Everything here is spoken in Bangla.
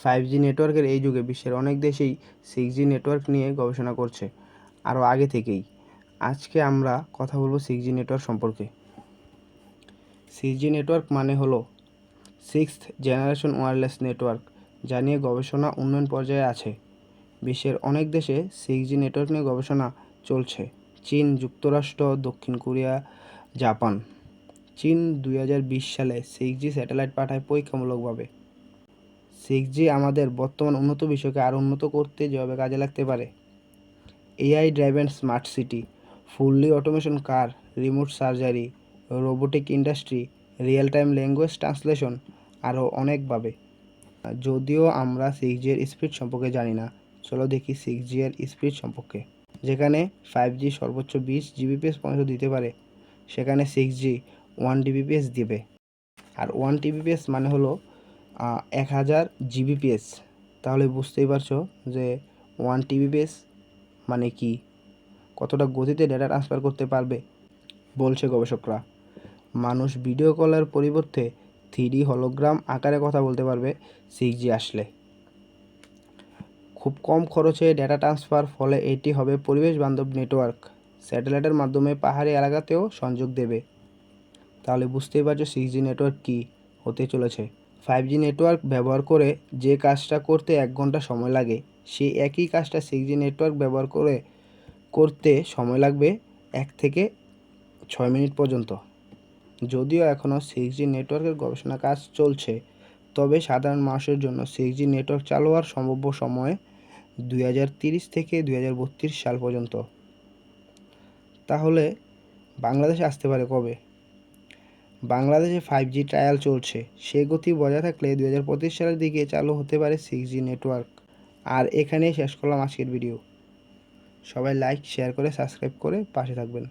5G নেটওয়ার্কের এই যুগে বিশ্বের অনেক দেশেই 6G নেটওয়ার্ক নিয়ে গবেষণা করছে আরও আগে থেকেই। আজকে আমরা কথা বলবো 6G নেটওয়ার্ক সম্পর্কে। 6G নেটওয়ার্ক মানে হলো 6th জেনারেশন ওয়্যারলেস নেটওয়ার্ক, যা নিয়ে গবেষণা উন্নয়ন পর্যায়ে আছে। বিশ্বের অনেক দেশে 6G নেটওয়ার্ক নিয়ে গবেষণা চলছে। চীন, যুক্তরাষ্ট্র, দক্ষিণ কোরিয়া, জাপান। চীন 2020 সালে 6G স্যাটেলাইট পাঠায় পরীক্ষামূলকভাবে। 6G আমাদের বর্তমান উন্নত বিশ্বকে আরও উন্নত করতে যেভাবে কাজে লাগতে পারে। AI driven smart city, fully automation car, remote surgery, robotic industry, real time language translation, আরও অনেকভাবে। যদিও আমরা 6G এর স্পিড সম্পর্কে জানি না, চলো দেখি 6G এর স্পিড সম্পর্কে। যেখানে 5G সর্বোচ্চ 20 Gbps পর্যন্ত দিতে পারে, সেখানে 6G 1 Gbps দিবে। আর 1 Gbps মানে হলো 1000 Gbps। তাহলে বুঝতেই পারছো যে 1 Gbps মানে কি, কতটা গতিতে ডেটা ট্রান্সফার করতে পারবে। বলছে গবেষকরা, মানুষ ভিডিও কলের পরিবর্তে 3D হলোগ্রাম আকারে কথা বলতে পারবে 6G আসলে। খুব কম খরচে ডেটা ট্রান্সফার, ফলে এটি হবে পরিবেশ বান্ধব নেটওয়ার্ক। স্যাটেলাইটের মাধ্যমে পাহাড়ি এলাকাতেও সংযোগ দেবে। তাহলে বুঝতেই পারছো 6G নেটওয়ার্ক কী হতে চলেছে। 5G নেটওয়ার্ক ব্যবহার করে যে কাজটা করতে 1 ঘন্টা সময় লাগে, সেই একই কাজটা 6G নেটওয়ার্ক ব্যবহার করে করতে সময় লাগবে 1 থেকে 6 মিনিট পর্যন্ত। যদিও এখনও 6G নেটওয়ার্কের গবেষণা কাজ চলছে, তবে সাধারণ মানুষের জন্য 6G নেটওয়ার্ক চালু হওয়ার সম্ভাব্য সময় 2030 থেকে 2032 সাল পর্যন্ত। তাহলে বাংলাদেশে আসতে পারে কবে? বাংলাদেশে 5G ট্রায়াল চলছে, সেই গতি বজায় থাকলে 2025 সালের দিকে চালু হতে পারে 6G নেটওয়ার্ক। আর এখানেই শেষ করলাম আজকের ভিডিও। সবাই লাইক, শেয়ার করে সাবস্ক্রাইব করে পাশে থাকবেন।